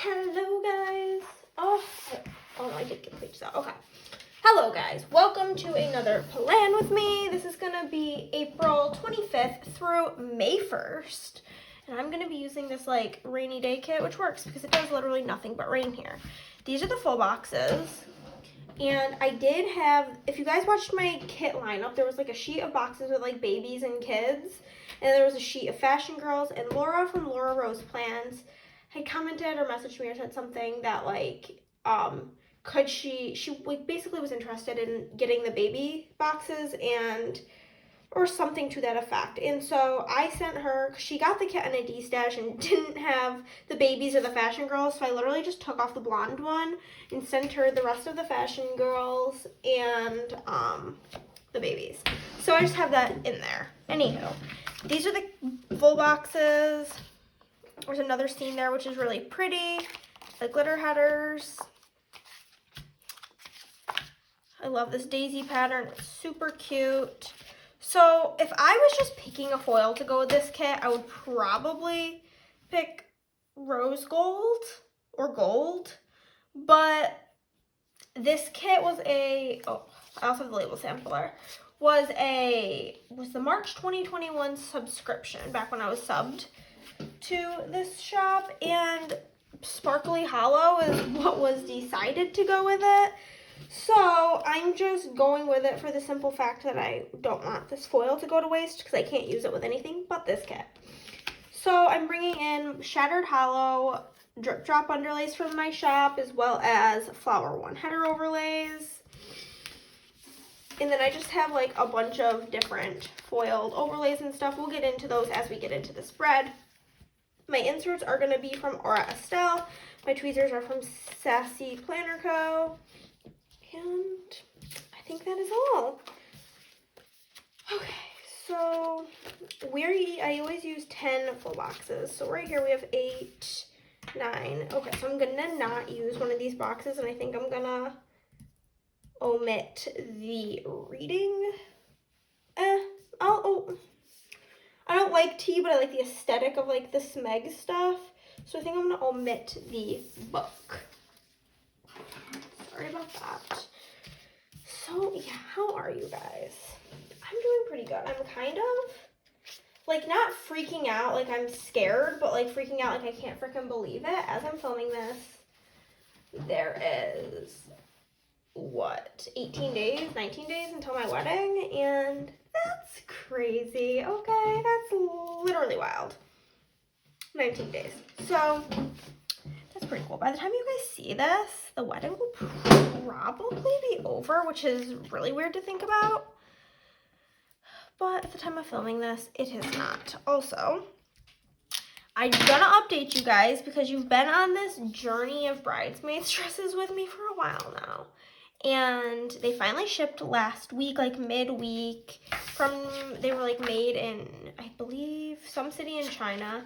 Hello guys. Oh no, I did get pages out. Okay. Hello guys. Welcome to another plan with me. This is gonna be April 25th through May 1st. And I'm gonna be using this like rainy day kit, which works because it does literally nothing but rain here. These are the full boxes. And I did have, if you guys watched my kit lineup, there was like a sheet of boxes with like babies and kids. And there was a sheet of fashion girls, and Laura from Laura Rose Plans had commented or messaged me or said something that like, could she like basically was interested in getting the baby boxes and, or something to that effect. And so I sent her, she got the kit in a D-stash and didn't have the babies or the fashion girls. So I literally just took off the blonde one and sent her the rest of the fashion girls and the babies. So I just have that in there. Anywho, these are the full boxes. There's another scene there, which is really pretty. The glitter headers. I love this daisy pattern. It's super cute. So if I was just picking a foil to go with this kit, I would probably pick rose gold or gold. But this kit was I also have the label sampler, was the March 2021 subscription back when I was subbed to this shop, and Sparkly Hollow is what was decided to go with it. So I'm just going with it for the simple fact that I don't want this foil to go to waste because I can't use it with anything but this kit. So I'm bringing in Shattered Hollow drip drop underlays from my shop, as well as Flower One header overlays. And then I just have like a bunch of different foiled overlays and stuff. We'll get into those as we get into the spread. My inserts are going to be from Aura Estelle. My tweezers are from Sassy Planner Co. And I think that is all. Okay, so I always use 10 full boxes. So right here we have 8, 9. Okay, so I'm going to not use one of these boxes, and I think I'm going to omit the reading. I don't like tea, but I like the aesthetic of like the Smeg stuff. So I think I'm going to omit the book. Sorry about that. So yeah, how are you guys? I'm doing pretty good. I'm kind of like not freaking out like I'm scared, but like freaking out like I can't freaking believe it. As I'm filming this, there is what, 18 days, 19 days until my wedding, and that's crazy. Okay, that's literally wild. 19 days. So that's pretty cool. By the time you guys see this, the wedding will probably be over, which is really weird to think about. But at the time of filming this, it is not. Also, I'm gonna update you guys because you've been on this journey of bridesmaids dresses with me for a while now. And they finally shipped last week, like midweek, they were like made in, I believe, some city in China.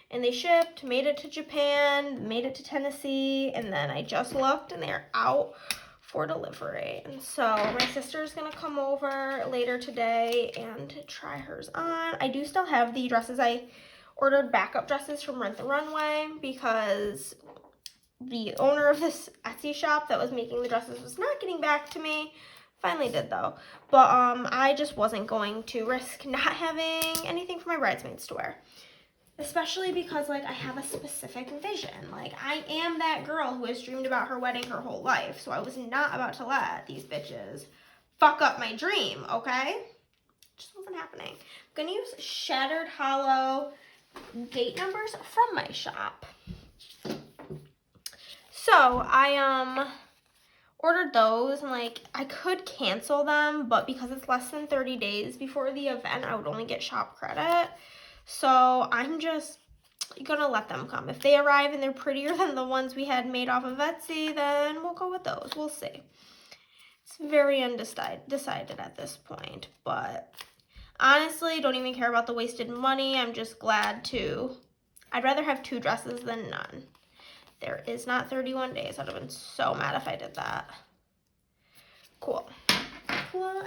And they shipped, made it to Japan, made it to Tennessee, and then I just looked and they're out for delivery. And so my sister's gonna come over later today and try hers on. I do still have the dresses. I ordered backup dresses from Rent the Runway because the owner of this Etsy shop that was making the dresses was not getting back to me. Finally did though. But I just wasn't going to risk not having anything for my bridesmaids to wear. Especially because like I have a specific vision. Like I am that girl who has dreamed about her wedding her whole life. So I was not about to let these bitches fuck up my dream, okay? Just wasn't happening. I'm gonna use Shattered Hollow date numbers from my shop. So I ordered those, and like I could cancel them, but because it's less than 30 days before the event, I would only get shop credit. So I'm just gonna let them come. If they arrive and they're prettier than the ones we had made off of Etsy, then we'll go with those. We'll see. It's very undecided at this point, but honestly, don't even care about the wasted money. I'm just glad I'd rather have 2 dresses than none. There is not 31 days. I'd have been so mad if I did that. Cool. Cool.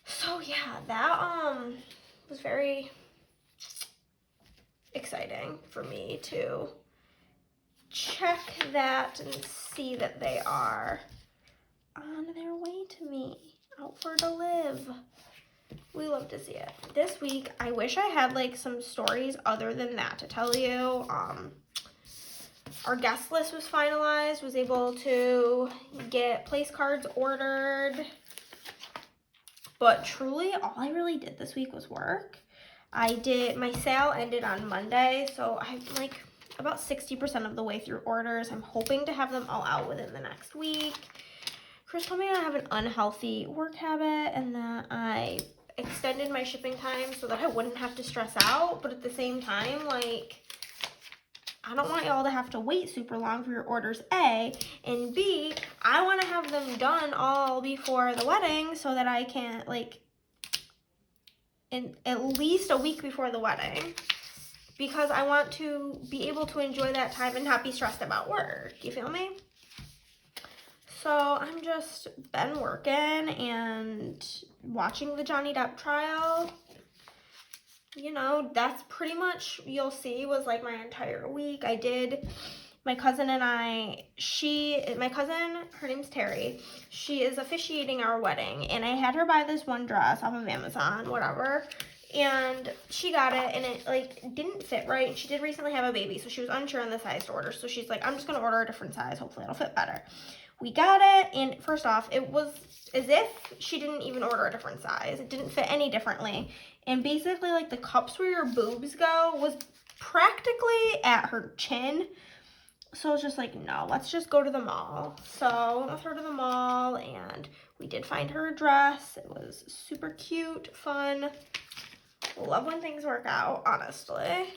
So yeah, that was very exciting for me to check that and see that they are on their way to me, out for to live. We love to see it. This week, I wish I had like some stories other than that to tell you. Our guest list was finalized, was able to get place cards ordered. But truly, all I really did this week was work. My sale ended on Monday, so I'm like about 60% of the way through orders. I'm hoping to have them all out within the next week. Chris told me I have an unhealthy work habit and that I extended my shipping time so that I wouldn't have to stress out, but at the same time, like, I don't want y'all to have to wait super long for your orders, A, and B, I want to have them done all before the wedding so that I can, like, in at least a week before the wedding, because I want to be able to enjoy that time and not be stressed about work. You feel me? So I'm just been working and watching the Johnny Depp trial. You know, that's pretty much, you'll see, was like my entire week. My cousin, her name's Terry. She is officiating our wedding, and I had her buy this one dress off of Amazon, whatever, and she got it, and it, like, didn't fit right, and she did recently have a baby, so she was unsure on the size to order, so she's like, I'm just going to order a different size, hopefully it'll fit better. We got it, and first off, it was as if she didn't even order a different size. It didn't fit any differently, and basically, like, the cups where your boobs go was practically at her chin. So I was just like, no, let's just go to the mall. So I went with her to the mall, and we did find her a dress. It was super cute, fun. Love when things work out, honestly.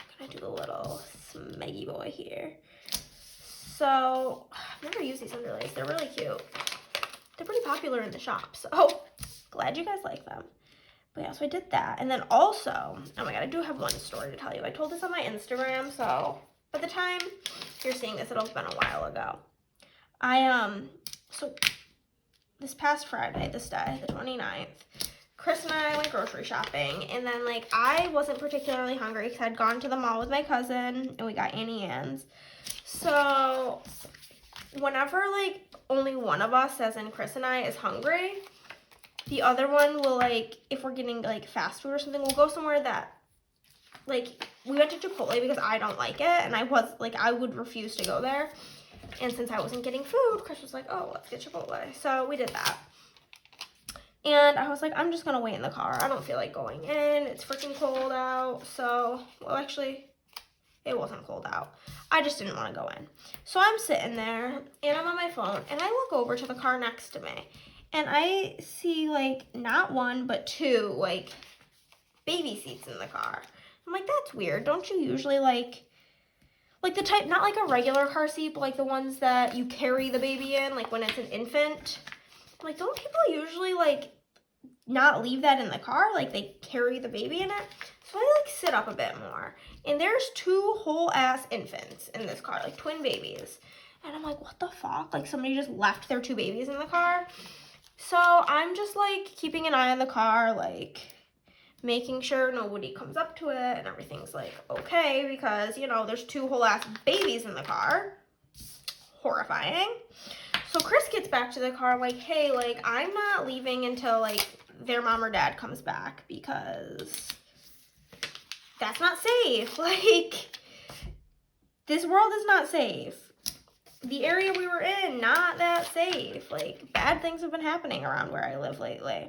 I'm gonna do the little smeggy boy here. So I've never used these underlays. They're really cute. They're pretty popular in the shop, so glad you guys like them. But yeah, so I did that. And then also, oh my god, I do have one story to tell you. I told this on my Instagram, so by the time you're seeing this, it'll have been a while ago. So this past Friday, this day, the 29th, Chris and I went grocery shopping, and then, like, I wasn't particularly hungry because I'd gone to the mall with my cousin, and we got Annie Ann's. So whenever, like, only one of us, as in Chris and I, is hungry, the other one will, like, if we're getting, like, fast food or something, we'll go somewhere that, like, we went to Chipotle because I don't like it, and I would refuse to go there. And since I wasn't getting food, Chris was like, oh, let's get Chipotle. So we did that. And I was like, I'm just going to wait in the car. I don't feel like going in. It's freaking cold out. So, well, actually, it wasn't cold out. I just didn't want to go in. So I'm sitting there, and I'm on my phone, and I look over to the car next to me. And I see, like, not one, but two, like, baby seats in the car. I'm like, that's weird. Don't you usually, like the type, not like a regular car seat, but like the ones that you carry the baby in, like when it's an infant. I'm like, don't people usually, like, not leave that in the car? Like, they carry the baby in it? So I, like, sit up a bit more. And there's two whole-ass infants in this car, like, twin babies. And I'm like, what the fuck? Like, somebody just left their two babies in the car? So I'm just, like, keeping an eye on the car, like, making sure nobody comes up to it and everything's, like, okay, because, you know, there's two whole-ass babies in the car. Horrifying. So Chris gets back to the car, like, hey, like, I'm not leaving until, like, their mom or dad comes back because that's not safe. Like, this world is not safe. The area we were in, not that safe. Like, bad things have been happening around where I live lately.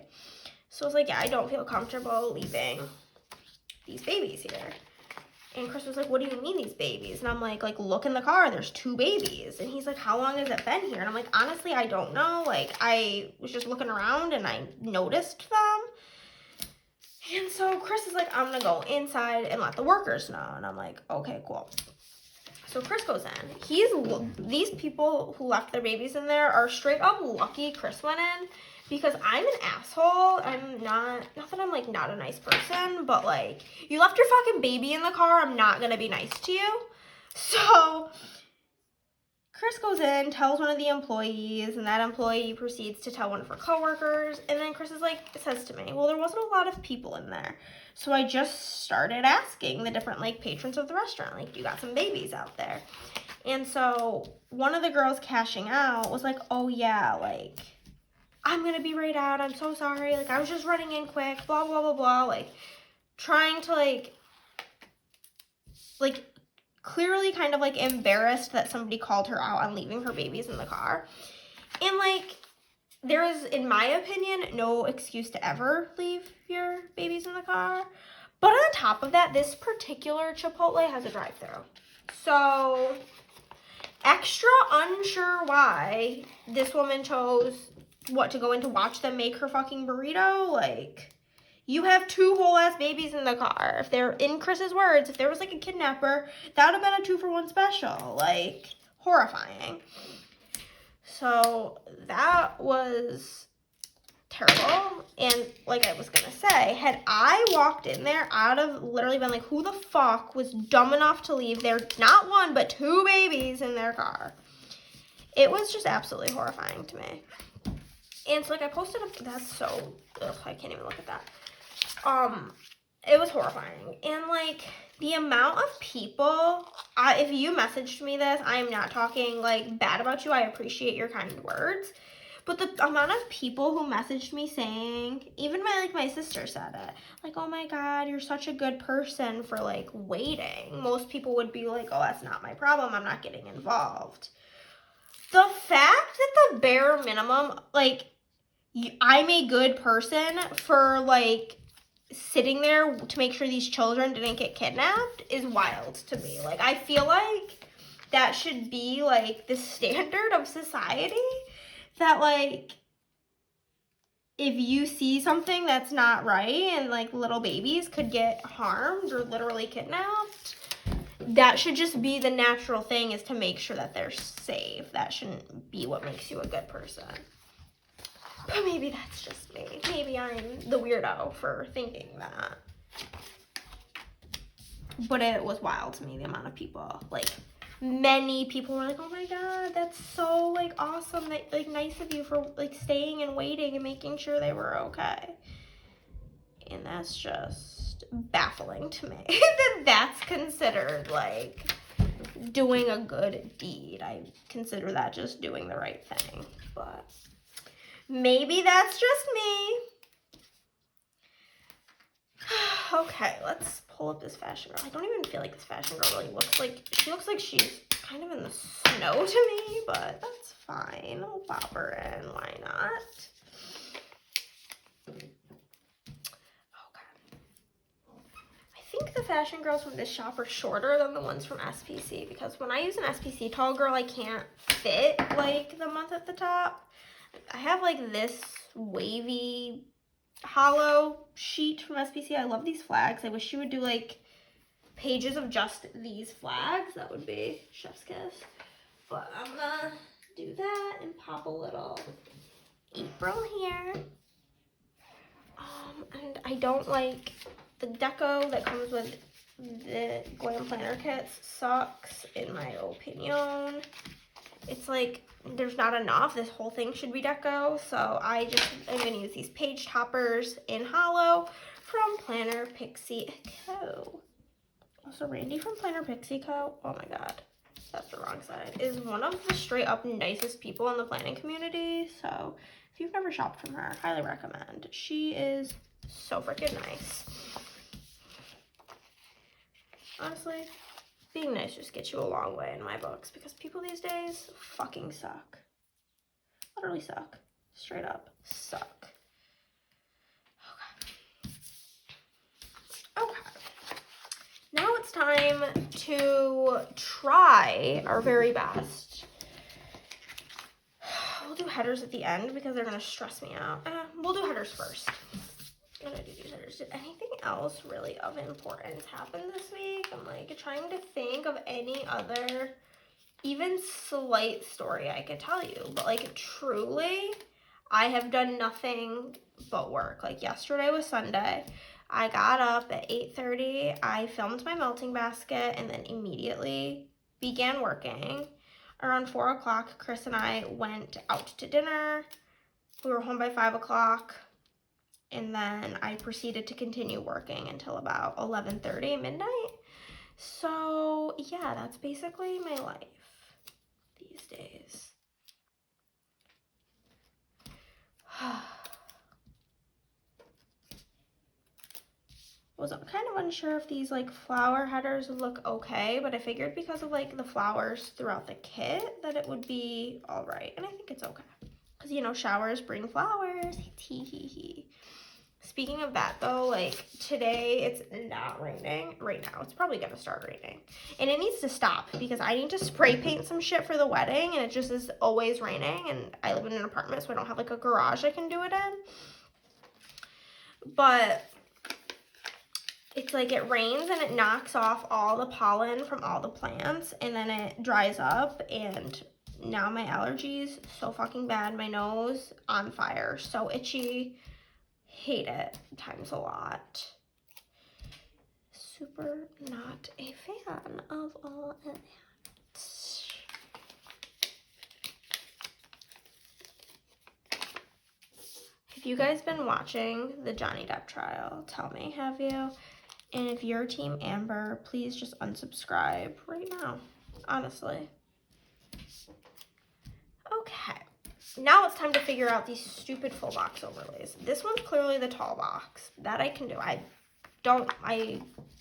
So I was like, yeah, I don't feel comfortable leaving these babies here. And Chris was like, what do you mean these babies? And I'm like, look in the car. There's two babies. And he's like, how long has it been here? And I'm like, honestly, I don't know. Like, I was just looking around and I noticed them. And so Chris is like, I'm going to go inside and let the workers know. And I'm like, okay, cool. So Chris goes in. These people who left their babies in there are straight up lucky Chris went in. Because I'm an asshole. I'm not that I'm, like, not a nice person, but, like, you left your fucking baby in the car, I'm not gonna be nice to you. So Chris goes in, tells one of the employees, and that employee proceeds to tell one of her coworkers. And then Chris says to me, well, there wasn't a lot of people in there. So I just started asking the different patrons of the restaurant, you got some babies out there? And so one of the girls cashing out was like, oh yeah, I'm gonna be right out. I'm so sorry. I was just running in quick, blah, blah, blah, blah. Trying to clearly kind of embarrassed that somebody called her out on leaving her babies in the car. And there is, in my opinion, no excuse to ever leave your babies in the car. But on top of that, this particular Chipotle has a drive-thru. So extra unsure why this woman chose to go in to watch them make her fucking burrito. You have 2 whole ass babies in the car. If they're, in Chris's words, if there was a kidnapper, that would have been a 2-for-1 special. Horrifying. So that was terrible. And I was gonna say, had I walked in there, I'd have literally been who the fuck was dumb enough to leave their not 1 but 2 babies in their car? It was just absolutely horrifying to me. And so I posted that's so, I can't even look at that. It was horrifying. And the amount of people, if you messaged me this, I am not talking bad about you. I appreciate your kind words. But the amount of people who messaged me saying, even my sister said it, oh my God, you're such a good person for waiting. Most people would be oh, that's not my problem. I'm not getting involved. The fact that the bare minimum, I'm a good person for sitting there to make sure these children didn't get kidnapped is wild to me. I feel that should be the standard of society, that if you see something that's not right and little babies could get harmed or literally kidnapped, that should just be the natural thing, is to make sure that they're safe. That shouldn't be what makes you a good person. But maybe that's just me. Maybe I'm the weirdo for thinking that. But it was wild to me, the amount of people. Many people were oh my God, that's so, awesome. That, nice of you for, staying and waiting and making sure they were okay. And that's just baffling to me. That's considered, doing a good deed. I consider that just doing the right thing. But maybe that's just me. Okay, let's pull up this fashion girl. I don't even feel this fashion girl really looks she looks like she's kind of in the snow to me, but that's fine. I'll pop her in. Why not? Okay. I think the fashion girls from this shop are shorter than the ones from SPC, because when I use an SPC tall girl, I can't fit the month at the top. I have this wavy hollow sheet from SPC. I love these flags. I wish you would do pages of just these flags. That would be chef's kiss. But I'm gonna do that and pop a little April here. And I don't like the deco that comes with the glam planner kits. Sucks in my opinion. It's there's not enough. This whole thing should be deco. So I'm going to use these page toppers in hollow from Planner Pixie Co. Also, Randy from Planner Pixie Co. Oh my God, that's the wrong side. Is one of the straight up nicest people in the planning community. So if you've never shopped from her, highly recommend. She is so freaking nice. Honestly, being nice just gets you a long way in my books, because people these days fucking suck. Literally suck. Straight up suck. Okay. Now it's time to try our very best. We'll do headers at the end because they're going to stress me out. We'll do headers first. I'm going to do these headers. Did anything else really of importance happen this week? I'm trying to think of any other even slight story I could tell you. But truly, I have done nothing but work. Yesterday was Sunday. I got up at 8:30. I filmed my melting basket and then immediately began working. around 4 o'clock, Chris and I went out to dinner. We were home by 5 o'clock. And then I proceeded to continue working until about 11:30 midnight. So yeah, that's basically my life these days. Was kind of unsure if these like flower headers would look okay, but I figured because of like the flowers throughout the kit that it would be all right. And I think it's okay because, you know, showers bring flowers. Hee hee hee. Speaking of that though, like today it's not raining right now. It's probably gonna start raining and it needs to stop because I need to spray paint some shit for the wedding and it just is always raining, and I live in an apartment so I don't have like a garage I can do it in. But it's like it rains and it knocks off all the pollen from all the plants and then it dries up, and now my allergies so fucking bad. My nose on fire, so itchy. Hate it times a lot. Super not a fan of all of that. Have you guys been watching the Johnny Depp trial? Tell me, have you? And if you're Team Amber, please just unsubscribe right now, honestly. Okay. Now it's time to figure out these stupid full box overlays. This one's clearly the tall box. That I can do. I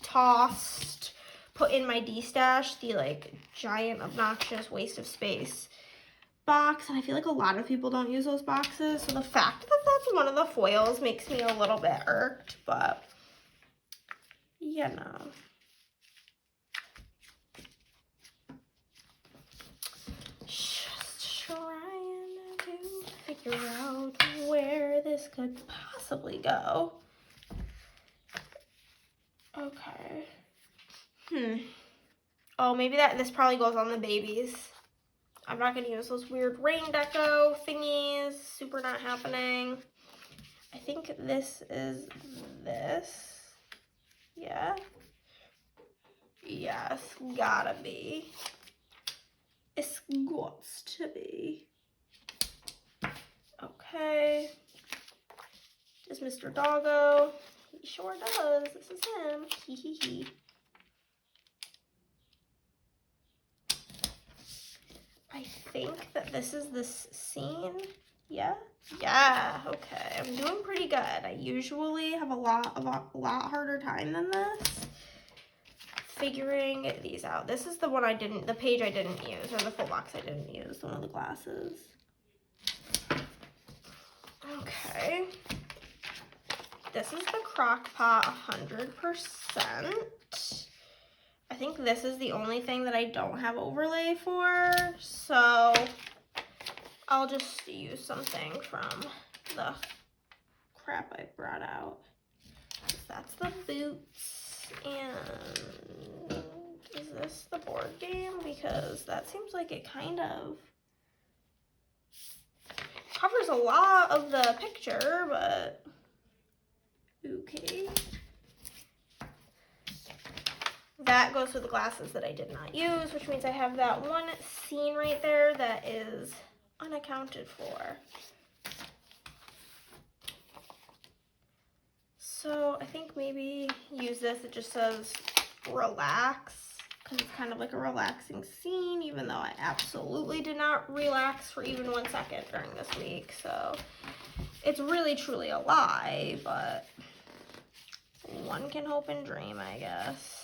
tossed, put in my D-stash, the like giant obnoxious waste of space box. And I feel like a lot of people don't use those boxes. So the fact that that's one of the foils makes me a little bit irked, but you know. Just trying to figure out where this could possibly go. Okay. Oh, maybe this probably goes on the babies. I'm not going to use those weird rain deco thingies. Super not happening. I think this is this. Yeah. Yes, gotta be. It's got to be. Okay. Does Mr. Doggo? He sure does. This is him. Hee hee hee. I think that this is this scene. Yeah? Yeah, okay. I'm doing pretty good. I usually have a lot harder time than this figuring these out. This is the one the page I didn't use, or the full box I didn't use, one of the glasses. Okay. This is the crock pot 100%. I think this is the only thing that I don't have overlay for, so I'll just use something from the crap I brought out. That's the boots. And is this the board game? Because that seems like it kind of covers a lot of the picture, but okay. That goes with the glasses that I did not use, which means I have that one scene right there that is unaccounted for. So I think maybe use this. It just says relax because it's kind of like a relaxing scene, even though I absolutely did not relax for even 1 second during this week. So it's really truly a lie, but one can hope and dream, I guess.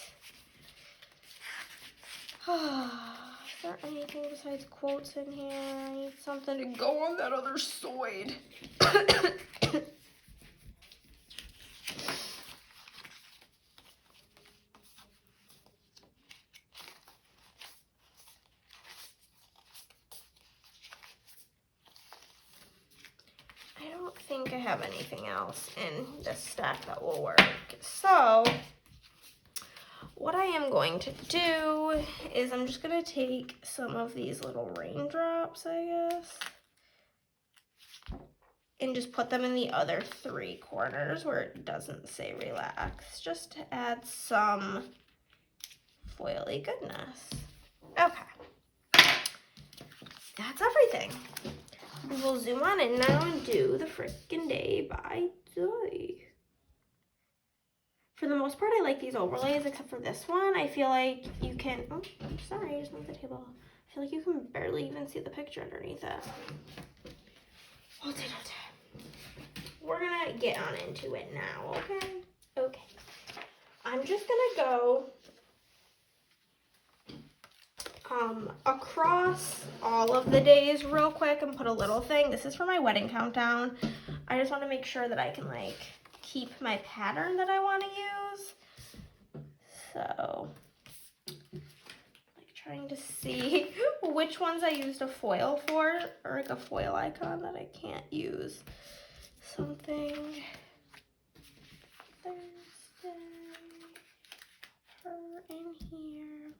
Is there anything besides quotes in here? I need something to go on that other side. I don't think I have anything else in this stack that will work. So what I am going to do is I'm just going to take some of these little raindrops, I guess, and just put them in the other 3 corners where it doesn't say relax, just to add some foily goodness. Okay. that's everything. We will zoom on in now and do the freaking day by day. For the most part, I like these overlays, except for this one. I feel like you can, oh, sorry, I just moved the table. I feel like you can barely even see the picture underneath it. We're gonna get on into it now, okay? Okay. I'm just gonna go across all of the days real quick and put a little thing. This is for my wedding countdown. I just want to make sure that I can like keep my pattern that I want to use. So, like trying to see which ones I used a foil for, or like a foil icon that I can't use. Something Thursday, her in here.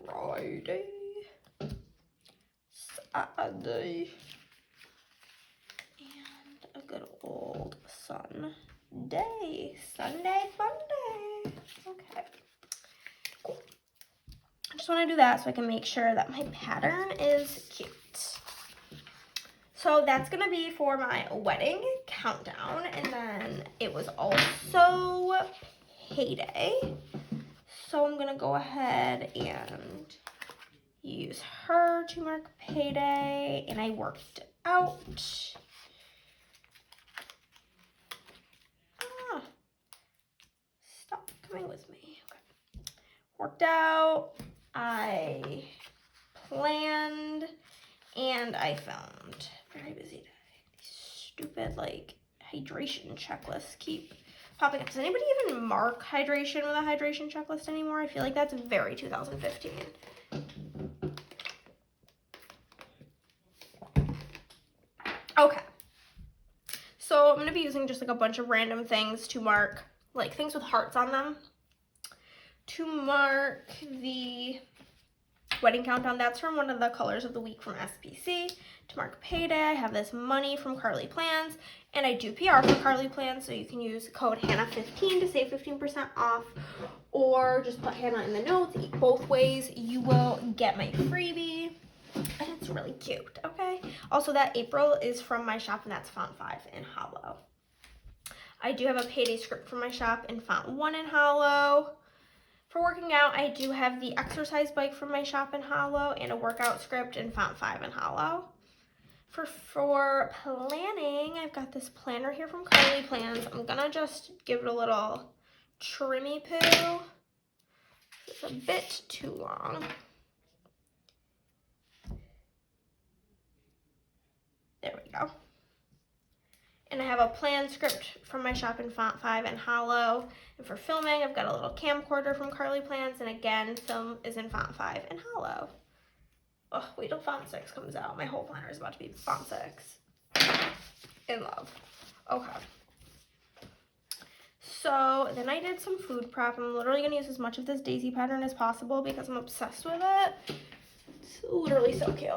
Friday, Saturday, and a good old Sunday, Sunday Funday. Okay, cool. I just want to do that so I can make sure that my pattern is cute. So that's gonna be for my wedding countdown, and then it was also payday. So I'm gonna go ahead and use her to mark payday, and I worked out. Stop coming with me. Okay. Worked out, I planned, and I filmed. Very busy day. These stupid like hydration checklists keep popping up. Does anybody even mark hydration with a hydration checklist anymore? I feel like that's very 2015. Okay. So I'm going to be using just like a bunch of random things to mark, like things with hearts on them, to mark the wedding countdown. That's from one of the colors of the week from SPC. To mark payday, I have this money from Carly Plans, and I do PR for Carly Plans, so you can use code Hannah15 to save 15% off, or just put Hannah in the notes. Both ways you will get my freebie, and it's really cute. Okay, also that April is from my shop, and that's font 5 in hollow. I do have a payday script from my shop in font 1 in hollow. For working out, I do have the exercise bike from my shop in hollow and a workout script in font 5 in hollow. For planning, I've got this planner here from Carly Plans. I'm gonna just give it a little trimmy poo. It's a bit too long. There we go. And I have a plan script from my shop in font 5 and hollow. And for filming, I've got a little camcorder from Carly Plans, and again, film is in font 5 and hollow. Oh, wait till font 6 comes out. My whole planner is about to be font 6. In love. Okay. So then I did some food prep. I'm literally gonna use as much of this daisy pattern as possible because I'm obsessed with it. It's literally so cute.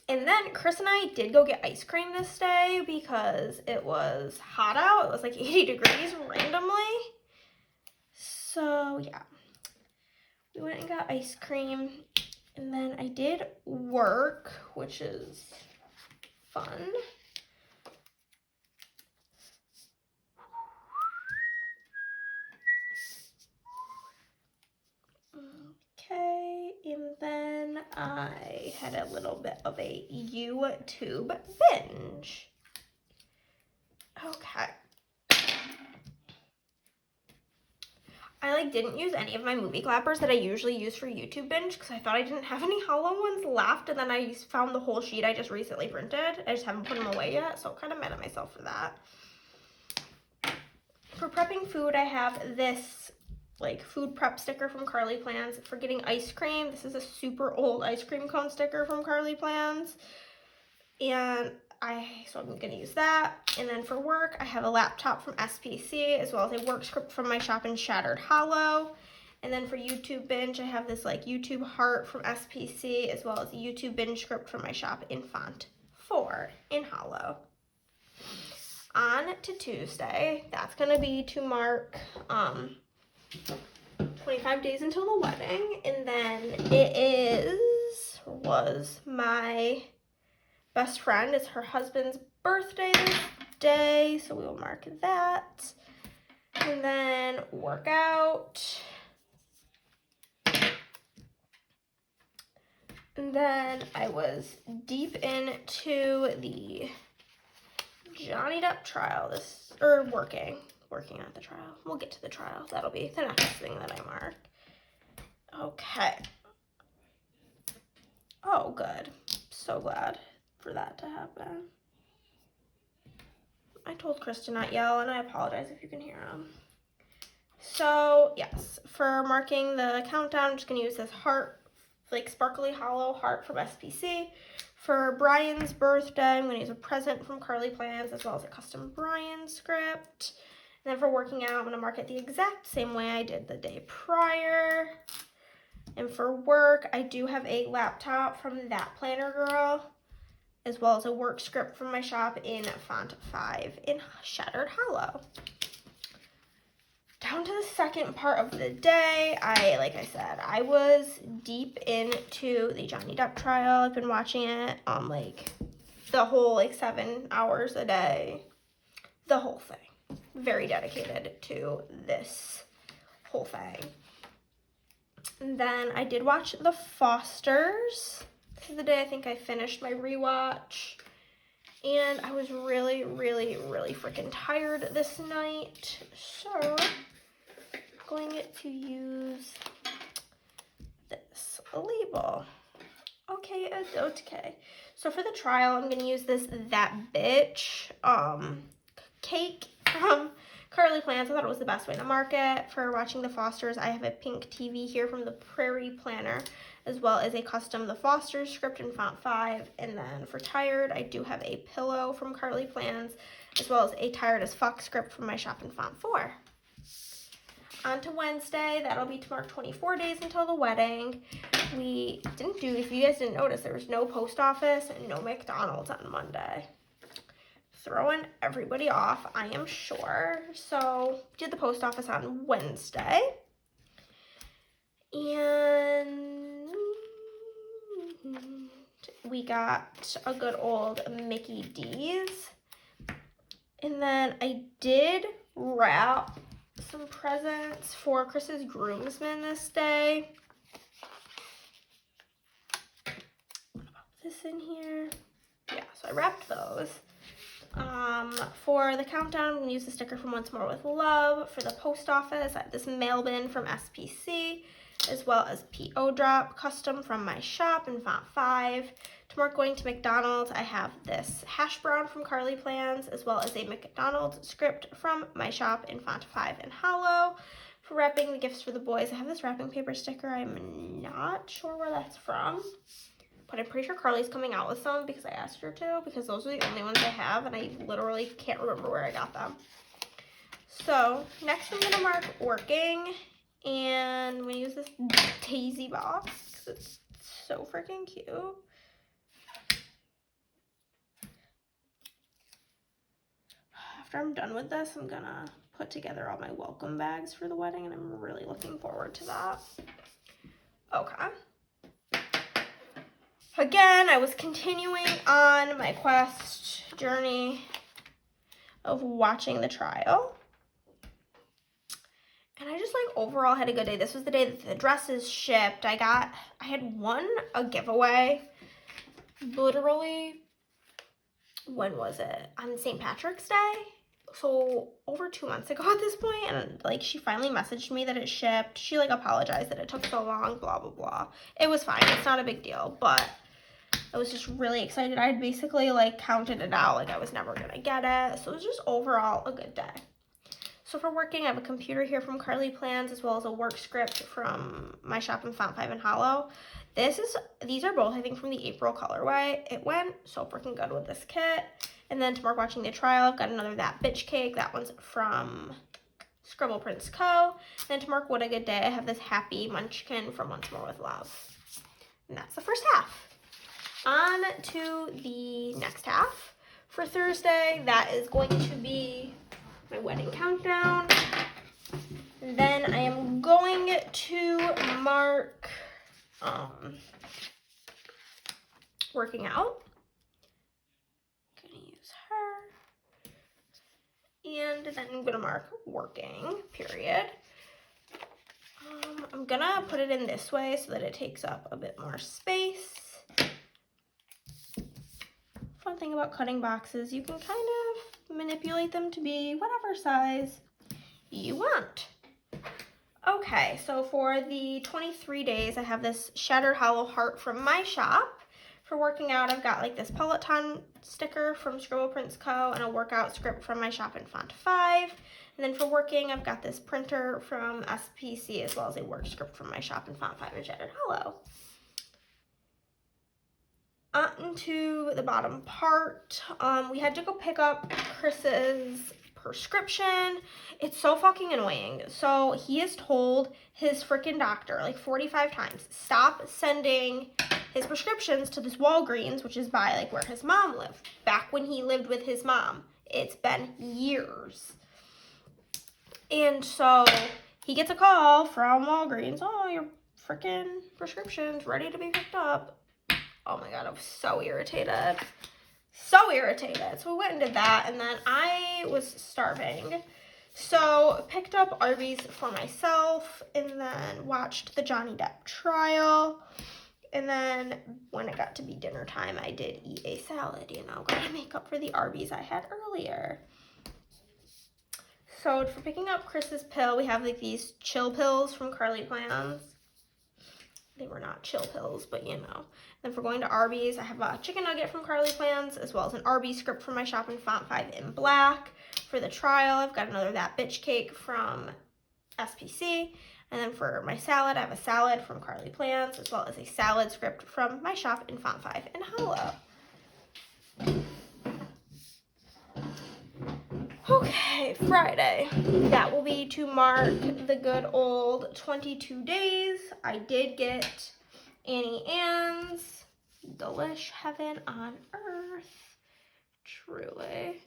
And then Chris and I did go get ice cream this day because it was hot out. It was like 80 degrees randomly. So yeah, we went and got ice cream. And then I did work, which is fun. Okay, and then I had a little bit of a YouTube binge. Okay. I didn't use any of my movie clappers that I usually use for YouTube binge because I thought I didn't have any hollow ones left, and then I found the whole sheet I just recently printed. I just haven't put them away yet, so I'm kind of mad at myself for that. For prepping food, I have this food prep sticker from Carly Plans. For getting ice cream, this is a super old ice cream cone sticker from Carly Plans, and so I'm gonna use that. And then for work, I have a laptop from SPC as well as a work script from my shop in Shattered Hollow. And then for YouTube binge, I have this YouTube heart from SPC as well as a YouTube binge script from my shop in font 4 in hollow. On to Tuesday, that's gonna be to mark 25 days until the wedding, and then was my best friend. It's her husband's birthday this day, so we will mark that. And then workout. And then I was deep into the Johnny Depp trial working at the trial. We'll get to the trial. That'll be the next thing that I mark. Okay. Oh, good. So glad for that to happen. I told Chris to not yell, and I apologize if you can hear him. So, yes, for marking the countdown, I'm just going to use this heart, like sparkly hollow heart from SPC. For Brian's birthday, I'm going to use a present from Carly Plans, as well as a custom Brian script. And then for working out, I'm going to mark it the exact same way I did the day prior. And for work, I do have a laptop from That Planner Girl, as well as a work script from my shop in font 5 in Shattered Hollow. Down to the second part of the day, like I said, I was deep into the Johnny Depp trial. I've been watching it on like the whole 7 hours a day, the whole thing. Very dedicated to this whole thing. And then I did watch The Fosters. This is the day I think I finished my rewatch. And I was really, really, really freaking tired this night. So I'm going to use this label. Okay, okay. So for the trial, I'm going to use this That Bitch cake from Carly Plans. I thought it was the best way to mark it. For watching The Fosters, I have a pink TV here from the Prairie Planner, as well as a custom The Fosters script in font 5. And then for Tired, I do have a pillow from Carly Plans, as well as a Tired as Fuck script from my shop in font 4. On to Wednesday, that'll be to mark 24 days until the wedding. We didn't do, if you guys didn't notice, there was no post office and no McDonald's on Monday. Throwing everybody off, I am sure. So did the post office on Wednesday. And we got a good old Mickey D's. And then I did wrap some presents for Chris's groomsmen this day. What about this in here? Yeah, so I wrapped those. For the countdown, I'm going to use the sticker from Once More with Love. For the post office, I have this mail bin from SPC, as well as P.O. Drop custom from my shop in font 5. To mark going to McDonald's, I have this hash brown from Carly Plans, as well as a McDonald's script from my shop in font 5 and hollow. For wrapping the gifts for the boys, I have this wrapping paper sticker. I'm not sure where that's from, but I'm pretty sure Carly's coming out with some because I asked her to, because those are the only ones I have, and I literally can't remember where I got them. So next I'm going to mark working, and I'm going to use this Daisy box because it's so freaking cute. After I'm done with this, I'm going to put together all my welcome bags for the wedding, and I'm really looking forward to that. Okay. Again, I was continuing on my quest journey of watching the trial. And I just overall had a good day. This was the day that the dresses shipped. I had won a giveaway literally, when was it? On St. Patrick's Day. So over 2 months ago at this point, and she finally messaged me that it shipped. She apologized that it took so long, blah, blah, blah. It was fine. It's not a big deal, but I was just really excited. I had basically counted it out I was never gonna get it. So it was just overall a good day. So for working, I have a computer here from Carly Plans, as well as a work script from my shop in font 5 and hollow. These are both, I think, from the April colorway. It went so freaking good with this kit. And then to mark watching the trial, I've got another That Bitch cake. That one's from Scribble Prints Co. And then to mark what a good day, I have this Happy Munchkin from Once More with Love. And that's the first half. On to the next half. For Thursday, that is going to be my wedding countdown. Then I am going to mark working out. I'm gonna use her. And then I'm gonna mark working, period. I'm gonna put it in this way so that it takes up a bit more space. Fun thing about cutting boxes, you can kind of manipulate them to be whatever size you want. Okay, so for the 23 days, I have this Shattered Hollow heart from my shop. For working out, I've got like this Peloton sticker from Scribble Prints Co. and a workout script from my shop in font 5. And then for working, I've got this printer from SPC as well as a work script from my shop in font 5 and Shattered Hollow. On to the bottom part. We had to go pick up Chris's prescription. It's so fucking annoying. So he has told his freaking doctor like 45 times, stop sending his prescriptions to this Walgreens, which is by like where his mom lived, back when he lived with his mom. It's been years. And so he gets a call from Walgreens. Oh, your freaking prescription's ready to be picked up. Oh my God, I was so irritated. So irritated. So we went and did that, and then I was starving. So picked up Arby's for myself, and then watched the Johnny Depp trial. And then when it got to be dinner time, I did eat a salad, you know, gotta make up for the Arby's I had earlier. So for picking up Chris's pill, we have like these chill pills from Carly Plans. They were not chill pills, but you know. Then for going to Arby's, I have a chicken nugget from Carly Plans, as well as an Arby's script from my shop in font 5 in black. For the trial, I've got another That Bitch Cake from SPC. And then for my salad, I have a salad from Carly Plans, as well as a salad script from my shop in font 5 in Hollow. Okay, Friday. That will be to mark the good old 22 days. I did get Annie Ann's Delish Heaven on Earth. Truly.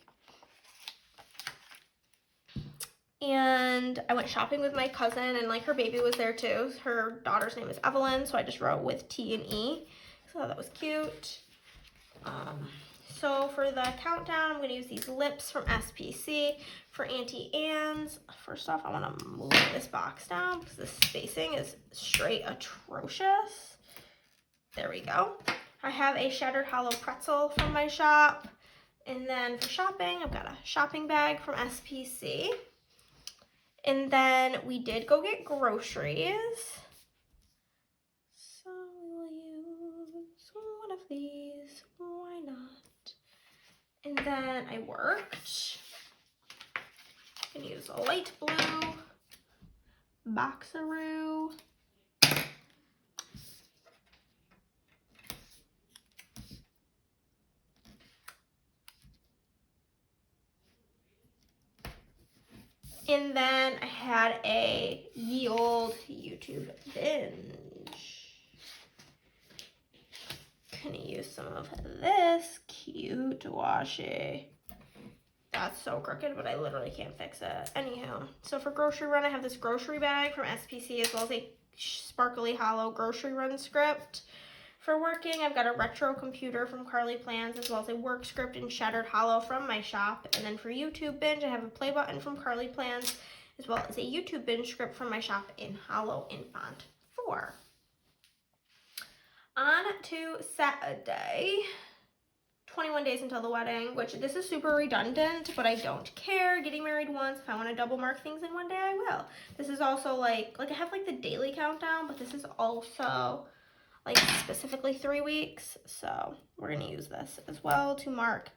And I went shopping with my cousin, and like her baby was there too. Her daughter's name is Evelyn, so I just wrote with T and E. So that was cute. So for the countdown, I'm going to use these lips from SPC. For Auntie Anne's, first off, I want to move this box down because the spacing is straight atrocious. There we go. I have a Shattered Hollow pretzel from my shop. And then for shopping, I've got a shopping bag from SPC. And then we did go get groceries. So we'll use one of these. Why not? And then I worked. I'm gonna use a light blue boxeroo. And then I had a ye old YouTube binge. Gonna use some of this cute washi. That's so crooked, but I literally can't fix it. Anyhow, so for grocery run, I have this grocery bag from SPC as well as a sparkly hollow grocery run script. For working, I've got a retro computer from Carly Plans as well as a work script in Shattered Hollow from my shop. And then for YouTube binge, I have a play button from Carly Plans as well as a YouTube binge script from my shop in Hollow in font 4. On to Saturday. 21 days until the wedding, which this is super redundant, but I don't care. Getting married once. If I want to double mark things in one day, I will. This is also like I have like the daily countdown, but this is also like specifically 3 weeks. So we're going to use this as well to mark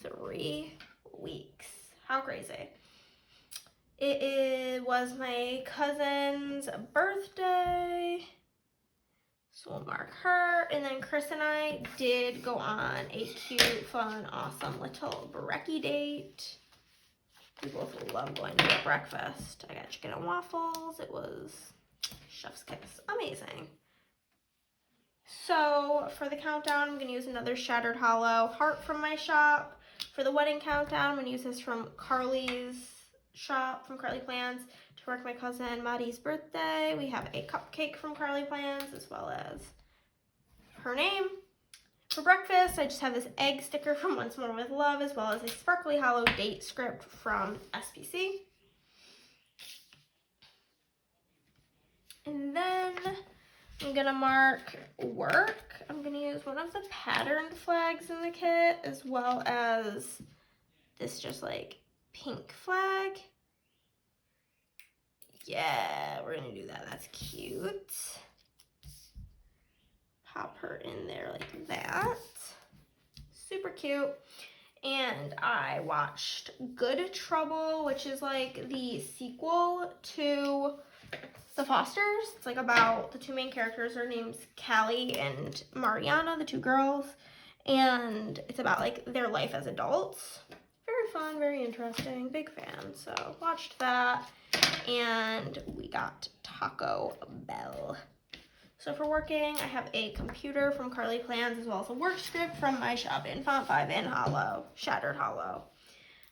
3 weeks. How crazy. It was my cousin's birthday. So we'll mark her. And then Chris and I did go on a cute, fun, awesome little brekkie date. We both love going to get breakfast. I got chicken and waffles. It was chef's kiss. Amazing. So for the countdown, I'm going to use another Shattered Hollow heart from my shop. For the wedding countdown, I'm going to use this from Carly's shop, from Carly Plans. to mark my cousin Maddie's birthday. We have a cupcake from Carly Plans as well as her name. For breakfast, I just have this egg sticker from Once More with Love as well as a sparkly hollow date script from SPC. And then I'm gonna mark work. I'm gonna use one of the patterned flags in the kit as well as this just like pink flag. Yeah, we're gonna do that. That's cute. Pop her in there like that. Super cute. And I watched Good Trouble, which is like the sequel to The Fosters. It's like about the two main characters. Their names Callie and Mariana, the two girls. And it's about like their life as adults. Very fun, very interesting. Big fan. So watched that. And we got Taco Bell. So for working, I have a computer from Carly Plans as well as a work script from my shop in Font 5 in Hollow, Shattered Hollow.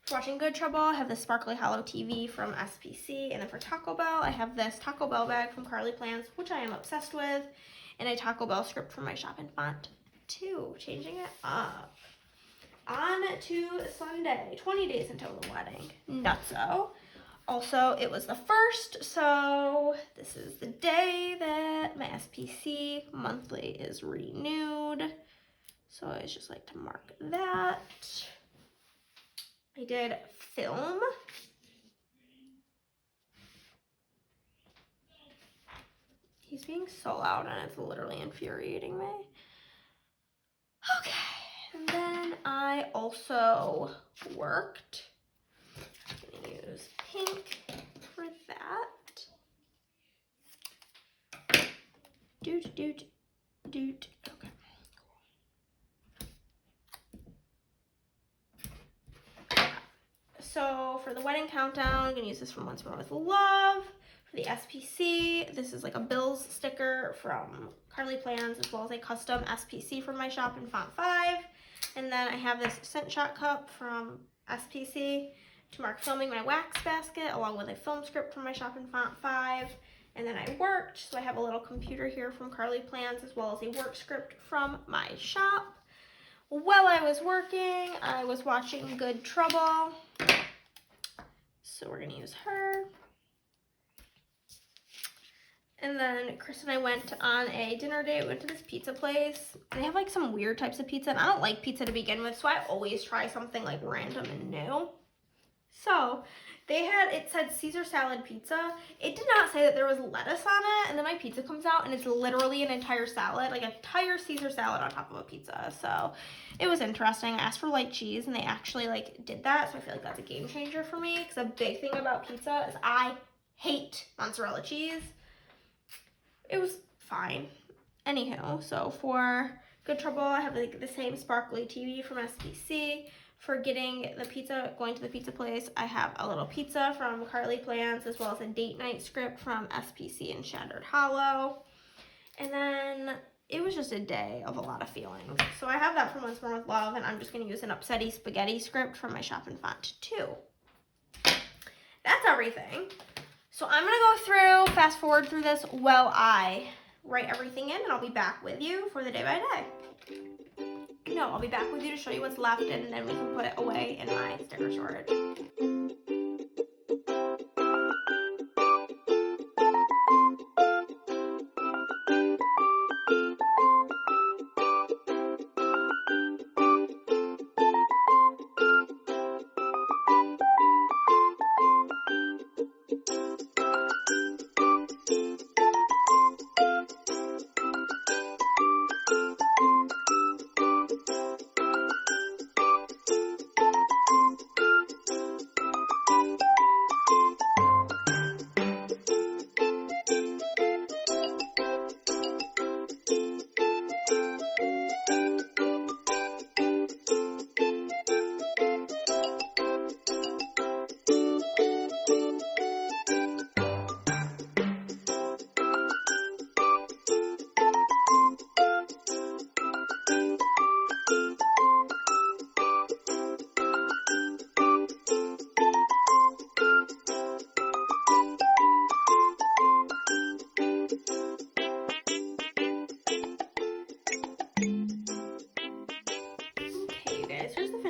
For watching Good Trouble, I have the Sparkly Hollow TV from SPC. And then for Taco Bell, I have this Taco Bell bag from Carly Plans, which I am obsessed with, and a Taco Bell script from my shop in Font 2. Changing it up. On to Sunday, 20 days until the wedding. Nutso. Also, it was the 1st, so this is the day that my SPC monthly is renewed. So I just like to mark that. I did film. He's being so loud and it's literally infuriating me. Okay, and then I also worked. I'm gonna use pink for that. Doot, doot, doot. Okay. So for the wedding countdown, I'm gonna use this from Once More with Love. For the SPC, this is like a Bills sticker from Carly Plans as well as a custom SPC from my shop in Font 5. And then I have this Scent Shot cup from SPC to mark filming my wax basket along with a film script from my shop in Font 5. And then I worked, so I have a little computer here from Carly Plans as well as a work script from my shop. While I was working, I was watching Good Trouble. So we're gonna use her. And then Chris and I went on a dinner date. We went to this pizza place. They have like some weird types of pizza, and I don't like pizza to begin with, so I always try something like random and new. So they had, it said Caesar salad pizza. It did not say that there was lettuce on it, and then my pizza comes out and it's literally an entire salad, like an entire Caesar salad on top of a pizza. So it was interesting. I asked for light cheese and they actually like did that, so I feel like that's a game changer for me, because a big thing about pizza is I hate mozzarella cheese. It was fine. Anywho, so for Good Trouble, I have like the same sparkly TV from SPC. For getting the pizza, going to the pizza place, I have a little pizza from Carly Plans as well as a date night script from SPC and Shattered Hollow. And then it was just a day of a lot of feelings. So I have that from Once More with Love, and I'm just going to use an Upsetty Spaghetti script from my shop in Font 2. That's everything. So I'm going to go through, fast forward through this while I write everything in, and I'll be back with you for the day by day. No, I'll be back with you to show you what's left, and then we can put it away in my sticker storage.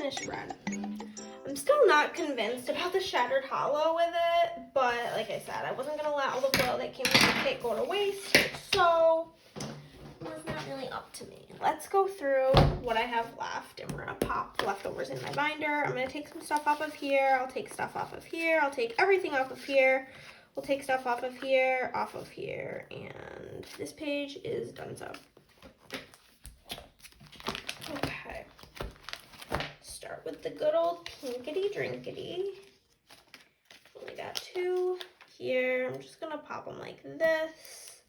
finished spread. I'm still not convinced about the shattered hollow with it, but like I said, I wasn't gonna let all the foil that came with the kit go to waste, so it was not really up to me. Let's go through what I have left, and we're gonna pop leftovers in my binder. I'm gonna take some stuff off of here. I'll take stuff off of here. I'll take everything off of here. We'll take stuff off of here, and this page is done so. Okay. Start with the good old pinkity drinkity. Only got 2 here. I'm just gonna pop them like this.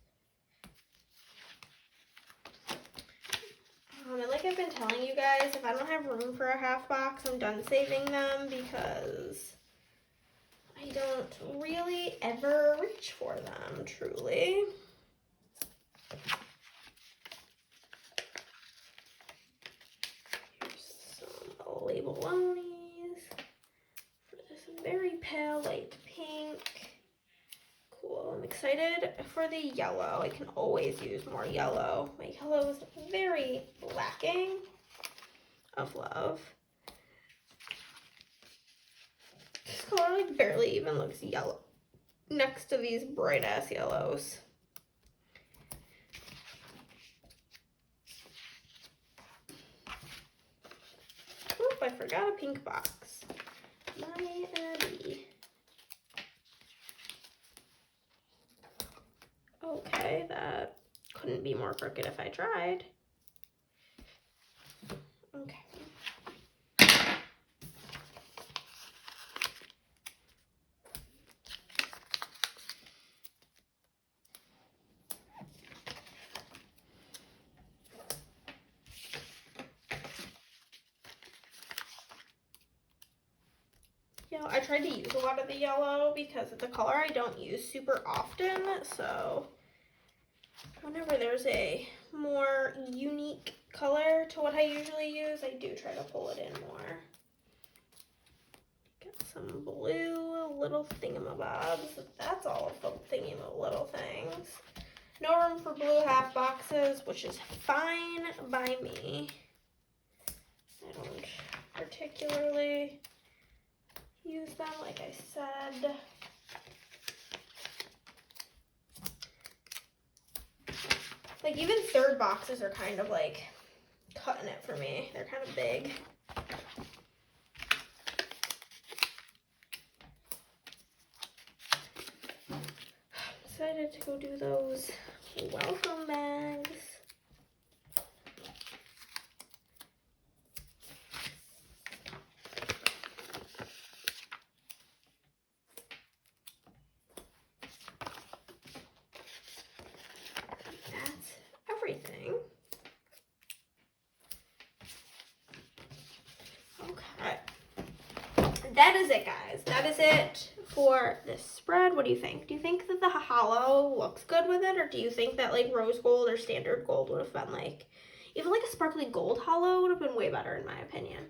And like I've been telling you guys, if I don't have room for a half box, I'm done saving them because I don't really ever reach for them, truly. Label-onies for this very pale light pink. Cool. I'm excited for the yellow. I can always use more yellow. My yellow is very lacking of love. This color like barely even looks yellow next to these bright ass yellows. I forgot a pink box. My Abby. Okay, that couldn't be more crooked if I tried. Okay. I tried to use a lot of the yellow because it's a color I don't use super often, so whenever there's a more unique color to what I usually use, I do try to pull it in more. Get some blue little thingamabobs. That's all of the little things. No room for blue half boxes, which is fine by me. I don't particularly use them, like I said. Like even third boxes are kind of like cutting it for me. They're kind of big. I'm excited to go do those welcome bags. Everything. Okay. That is it, guys. That is it for this spread. What do you think? Do you think that the hollow looks good with it, or do you think that like rose gold or standard gold would have been like, even like a sparkly gold hollow would have been way better in my opinion?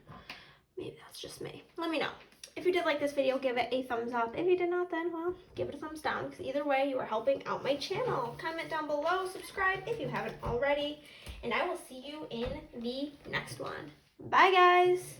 Maybe that's just me. Let me know. If you did like this video, give it a thumbs up. If you did not, then, well, give it a thumbs down, because either way, you are helping out my channel. Comment down below, subscribe if you haven't already, and I will see you in the next one. Bye, guys!